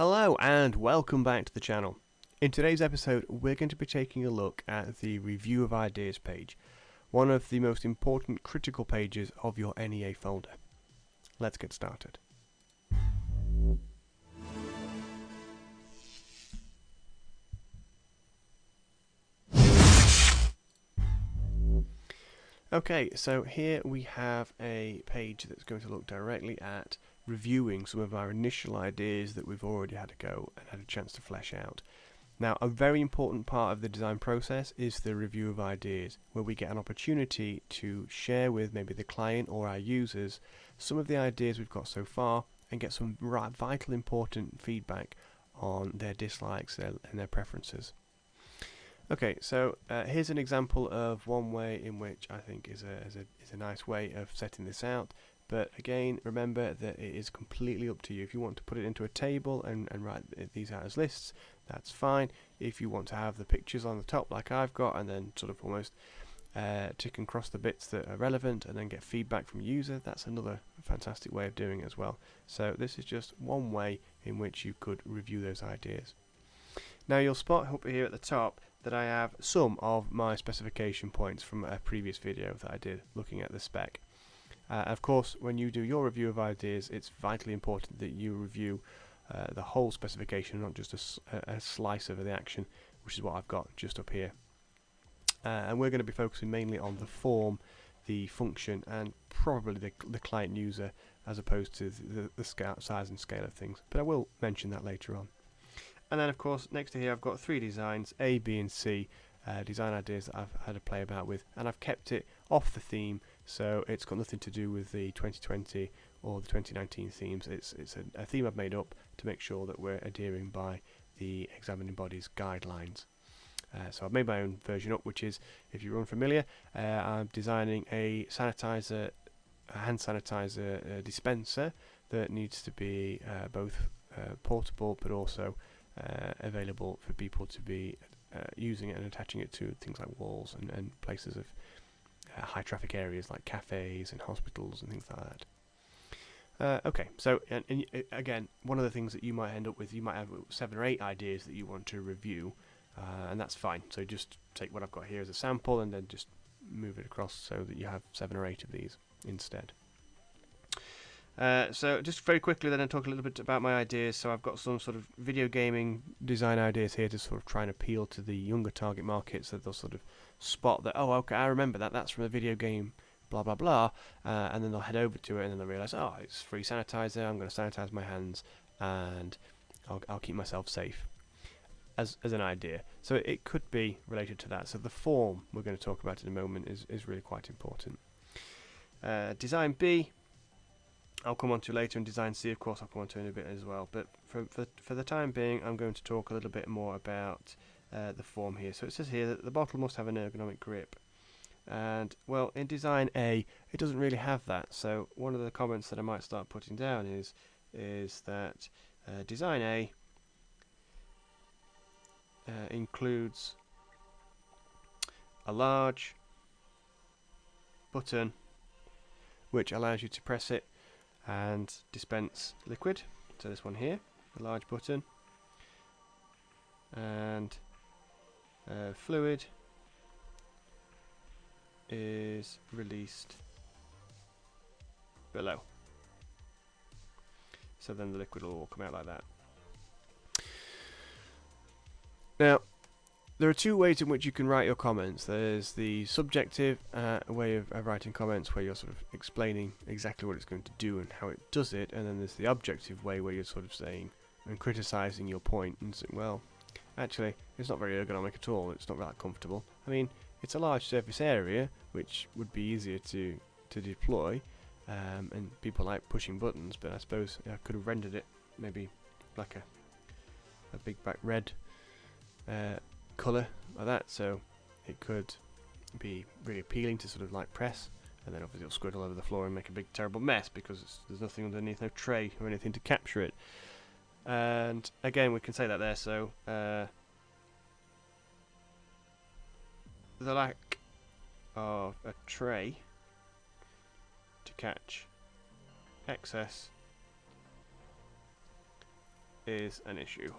Hello and welcome back to the channel. In today's episode we're going to be taking a look at the Review of Ideas page, one of the most important critical pages of your N.E.A folder. Let's get started. Okay, so here we have a page that's going to look directly at reviewing some of our initial ideas that we've already had a go and had a chance to flesh out. Now, a very important part of the design process is the review of ideas, where we get an opportunity to share with maybe the client or our users some of the ideas we've got so far and get some vital important feedback on their dislikes and their preferences. Okay, so here's an example of one way in which I think is a nice way of setting this out. But again, remember that it is completely up to you. If you want to put it into a table and write these out as lists, that's fine. If you want to have the pictures on the top like I've got and then sort of almost tick and cross the bits that are relevant and then get feedback from user, that's another fantastic way of doing it as well. So this is just one way in which you could review those ideas. Now you'll spot up here at the top that I have some of my specification points from a previous video that I did looking at the spec. Of course, when you do your review of ideas, it's vitally important that you review the whole specification, not just a slice of the action, which is what I've got just up here. And we're going to be focusing mainly on the form, the function, and probably the client user, as opposed to the size and scale of things. But I will mention that later on. And then, of course, next to here I've got three designs, A, B, and C, design ideas that I've had to play about with, and I've kept it off the theme. So it's got nothing to do with the 2020 or the 2019 themes. It's a theme I've made up to make sure that we're adhering by the examining body's guidelines. So I've made my own version up, which is, if you're unfamiliar, I'm designing a sanitizer, a hand sanitizer dispenser that needs to be both portable but also available for people to be using it and attaching it to things like walls and places of high traffic areas like cafes and hospitals and things like that. Okay, so and again, one of the things that you might end up with, you might have 7 or 8 ideas that you want to review, and that's fine. So just take what I've got here as a sample and then just move it across so that you have 7 or 8 of these instead. So just very quickly then I'll talk a little bit about my ideas. So I've got some sort of video gaming design ideas here to sort of try and appeal to the younger target market, so they'll sort of spot that, oh okay, I remember that's from a video game, blah blah blah, and then they'll head over to it and then they'll realise, oh, it's free sanitizer, I'm going to sanitize my hands and I'll keep myself safe, as an idea. So it could be related to that. So the form we're going to talk about in a moment is really quite important. Design B I'll come on to later, and design C, of course, I'll come on to in a bit as well. But for the time being, I'm going to talk a little bit more about the form here. So it says here that the bottle must have an ergonomic grip. And, well, in design A, it doesn't really have that. So one of the comments that I might start putting down is that design A includes a large button which allows you to press it and dispense liquid. So this one here, a large button, and fluid is released below. So then the liquid will all come out like that. Now, there are 2 ways in which you can write your comments. There's the subjective way of writing comments, where you're sort of explaining exactly what it's going to do and how it does it, and then there's the objective way, where you're sort of saying and criticising your point and saying, well, actually, it's not very ergonomic at all, it's not that comfortable. I mean, it's a large surface area, which would be easier to deploy, and people like pushing buttons, but I suppose I could have rendered it maybe like a big black red colour like that, so it could be really appealing to sort of like press, and then obviously it'll squirt all over the floor and make a big terrible mess because there's nothing underneath, no tray or anything to capture it. And again, we can say that there. So the lack of a tray to catch excess is an issue.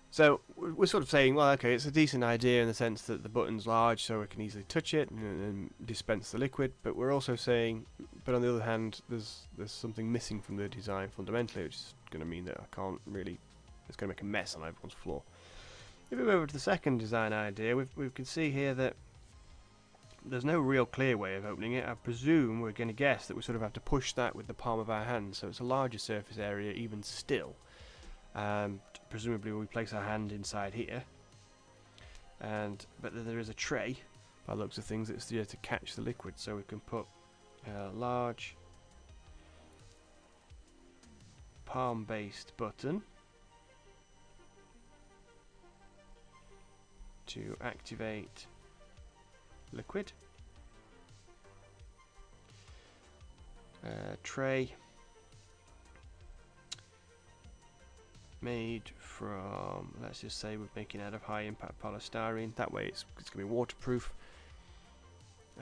So we're sort of saying, well, okay, it's a decent idea in the sense that the button's large, so we can easily touch it and dispense the liquid. But we're also saying, but on the other hand, there's something missing from the design fundamentally, which is going to mean that I can't really. It's going to make a mess on everyone's floor. If we move over to the second design idea, we can see here that there's no real clear way of opening it. I presume we're going to guess that we sort of have to push that with the palm of our hand, so it's a larger surface area even still. Presumably we place our hand inside here, but then there is a tray, by the looks of things, that's there to catch the liquid, so we can put a large palm-based button to activate liquid. Tray made from, let's just say we're making out of high impact polystyrene. That way it's going to be waterproof.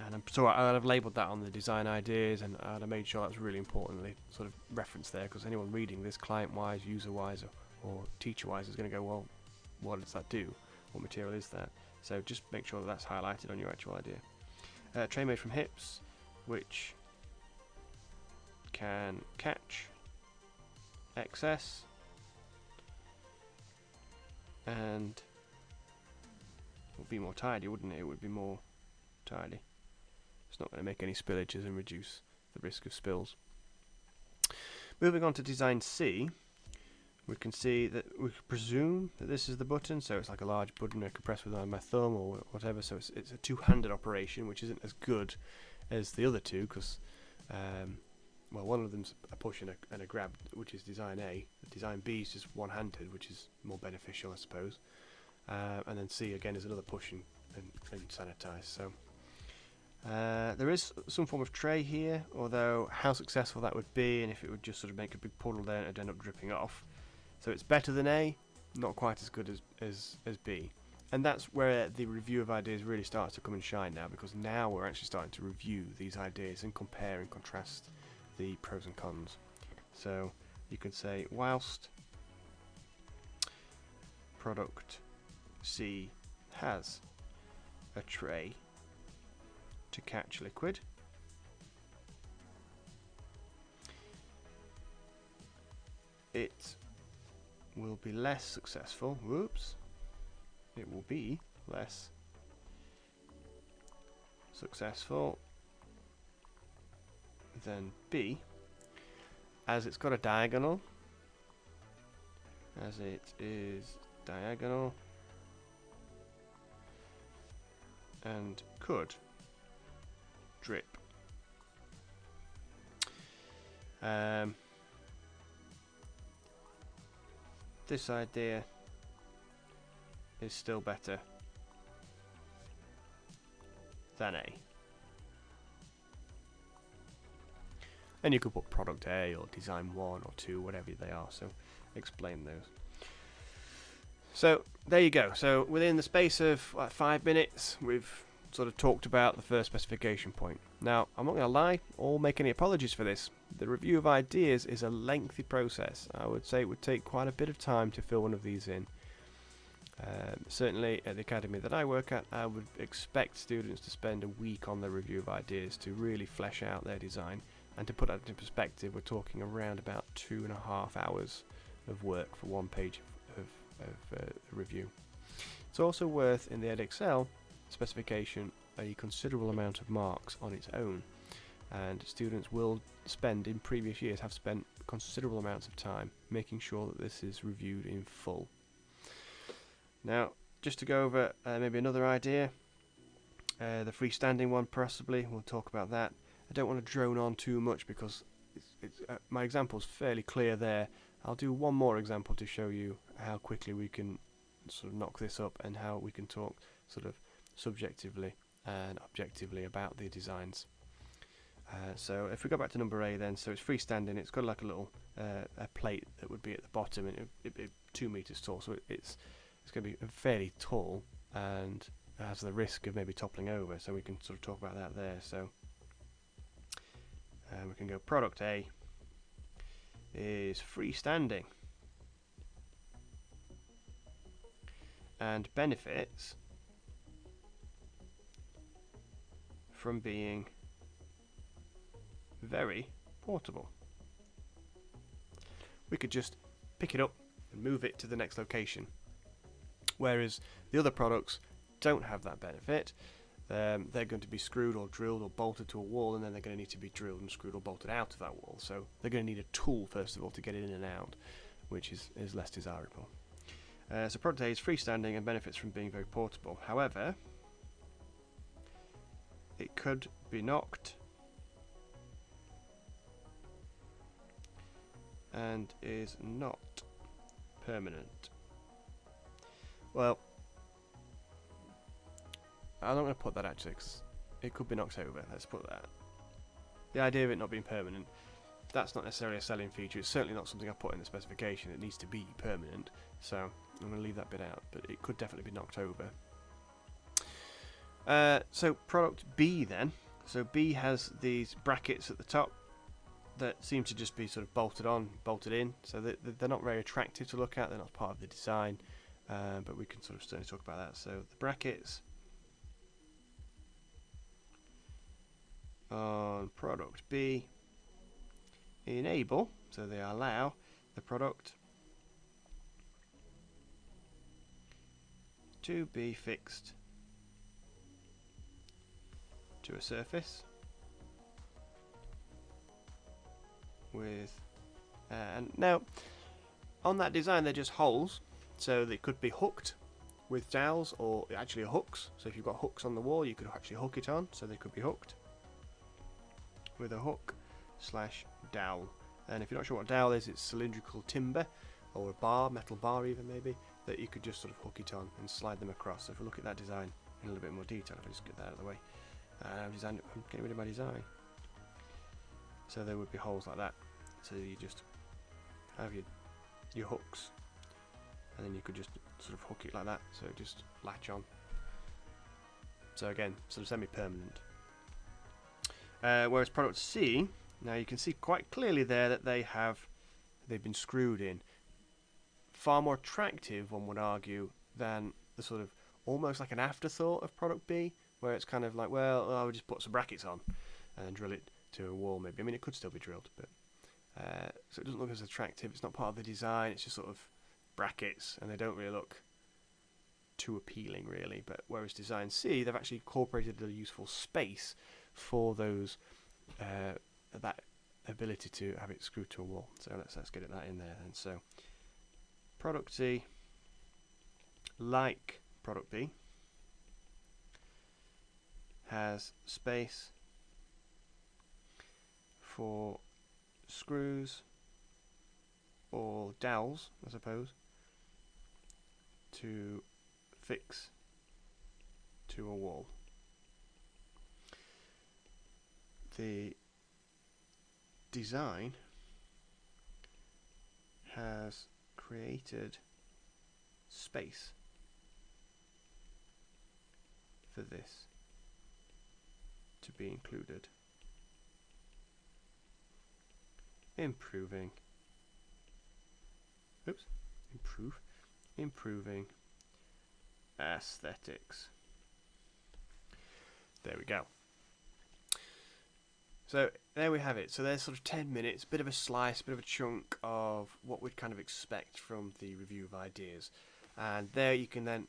And so I've labelled that on the design ideas, and I made sure that's really importantly sort of referenced there, because anyone reading this client-wise, user-wise, or teacher-wise is going to go, well, what does that do? What material is that? So just make sure that that's highlighted on your actual idea. Tray made from hips, which can catch excess and would be more tidy, wouldn't it? It would be more tidy. It's not going to make any spillages and reduce the risk of spills. Moving on to design C, we can see that we presume that this is the button, so it's like a large button I can press with my thumb or whatever, so it's a two-handed operation, which isn't as good as the other two, because well, one of them's a push and a grab, which is design A. Design B is just one-handed, which is more beneficial, I suppose. And then C again is another push and sanitize. So there is some form of tray here, although how successful that would be, and if it would just sort of make a big puddle there and it'd end up dripping off. So it's better than A, not quite as good as B. And that's where the review of ideas really starts to come and shine now, because now we're actually starting to review these ideas and compare and contrast the pros and cons. So you could say, whilst product C has a tray to catch liquid, it will be less successful. Whoops. It will be less successful than B, as it's got a diagonal, as it is diagonal, and could drip. This idea is still better than A. And you could put product A or design 1 or 2, whatever they are, so explain those. So there you go. So within the space of like 5 minutes, we've sort of talked about the first specification point. Now, I'm not going to lie or make any apologies for this. The review of ideas is a lengthy process. I would say it would take quite a bit of time to fill one of these in. Certainly at the academy that I work at, I would expect students to spend a week on the review of ideas to really flesh out their design. And to put that into perspective, we're talking around about 2.5 hours of work for one page of review. It's also worth, in the Edexcel specification, a considerable amount of marks on its own, and students will spend, in previous years, have spent considerable amounts of time making sure that this is reviewed in full. Now, just to go over maybe another idea, the freestanding one possibly, we'll talk about that. I don't want to drone on too much because my example's fairly clear there. I'll do one more example to show you how quickly we can sort of knock this up and how we can talk sort of subjectively and objectively about the designs. So if we go back to number A then, so it's freestanding, it's got like a little a plate that would be at the bottom, and it'd be 2 meters tall, so it's going to be fairly tall and has the risk of maybe toppling over, so we can sort of talk about that there. So we can go product A, is freestanding and benefits from being very portable. We could just pick it up and move it to the next location, whereas the other products don't have that benefit. They're going to be screwed or drilled or bolted to a wall, and then they're going to need to be drilled and screwed or bolted out of that wall. So they're going to need a tool first of all to get it in and out, which is less desirable. So product A is freestanding and benefits from being very portable. However, it could be knocked and is not permanent. Well, I'm not going to put that actually, because it could be knocked over. Let's put that. The idea of it not being permanent, that's not necessarily a selling feature. It's certainly not something I put in the specification. It needs to be permanent, so I'm going to leave that bit out, but it could definitely be knocked over. So product B then. So B has these brackets at the top that seem to just be sort of bolted on, bolted in, so they're not very attractive to look at. They're not part of the design, but we can sort of certainly talk about that. So the brackets on product B enable, so they allow the product to be fixed to a surface with and now on that design they're just holes, so they could be hooked with dowels or actually hooks. So if you've got hooks on the wall, you could actually hook it on, so they could be hooked with a hook slash dowel. And if you're not sure what dowel is, it's cylindrical timber or a bar, metal bar even maybe, that you could just sort of hook it on and slide them across. So if we look at that design in a little bit more detail, if I just get that out of the way, I'm getting rid of my design. So there would be holes like that, so you just have your hooks, and then you could just sort of hook it like that, so it just latch on. So again, sort of semi-permanent. Whereas product C, now you can see quite clearly there that they've been screwed in. Far more attractive, one would argue, than the sort of almost like an afterthought of product B, where it's kind of like, well, I'll just put some brackets on and drill it to a wall maybe. I mean, it could still be drilled, but so it doesn't look as attractive. It's not part of the design. It's just sort of brackets, and they don't really look too appealing, really. But whereas design C, they've actually incorporated a useful space for those that ability to have it screwed to a wall. So let's get that in there. And so product C, like product B, has space for screws or dowels, I suppose, to fix to a wall. The design has created space for this to be included, improving aesthetics. There we go. So there we have it. So there's sort of 10 minutes, a bit of a slice, a bit of a chunk of what we'd kind of expect from the review of ideas. And there you can then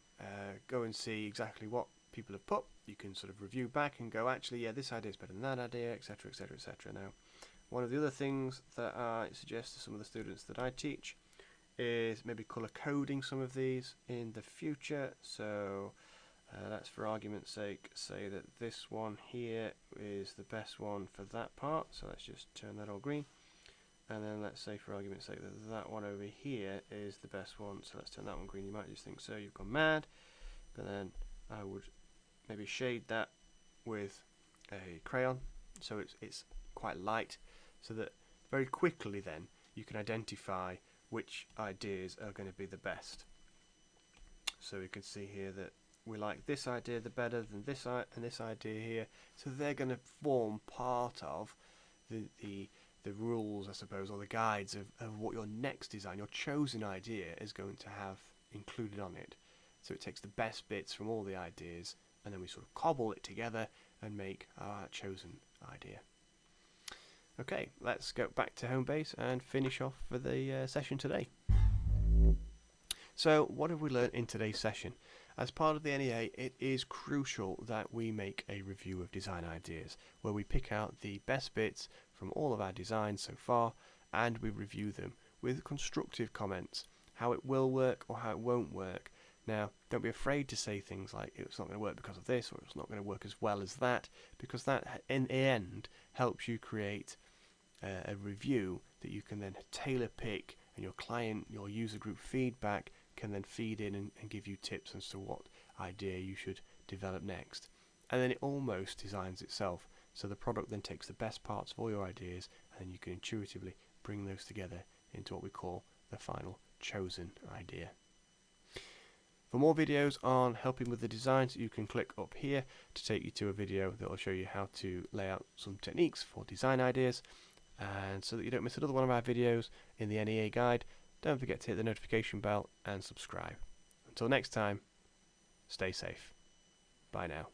go and see exactly what people have put. You can sort of review back and go, actually, yeah, this idea is better than that idea, etc., etc., etc. Now, one of the other things that I suggest to some of the students that I teach is maybe colour coding some of these in the future. So let's, for argument's sake, say that this one here is the best one for that part. So let's just turn that all green. And then let's say, for argument's sake, that that one over here is the best one. So let's turn that one green. You might just think, so you've gone mad. But then I would maybe shade that with a crayon, so it's quite light, so that very quickly then you can identify which ideas are going to be the best. So you can see here that we like this idea the better than this and this idea here, so they're going to form part of the the rules, I suppose, or the guides of what your next design, your chosen idea, is going to have included on it. So it takes the best bits from all the ideas, and then we sort of cobble it together and make our chosen idea. Okay, let's go back to home base and finish off for the session today. So what have we learned in today's session? As part of the N.E.A, it is crucial that we make a review of design ideas, where we pick out the best bits from all of our designs so far, and we review them with constructive comments, how it will work or how it won't work. Now, don't be afraid to say things like it's not going to work because of this, or it's not going to work as well as that, because that in the end helps you create a review that you can then tailor pick, and your client, your user group feedback can then feed in and give you tips as to what idea you should develop next. And then it almost designs itself, so the product then takes the best parts of all your ideas, and then you can intuitively bring those together into what we call the final chosen idea. For more videos on helping with the designs, you can click up here to take you to a video that will show you how to lay out some techniques for design ideas. And so that you don't miss another one of our videos in the N.E.A guide, don't forget to hit the notification bell and subscribe. Until next time, stay safe. Bye now.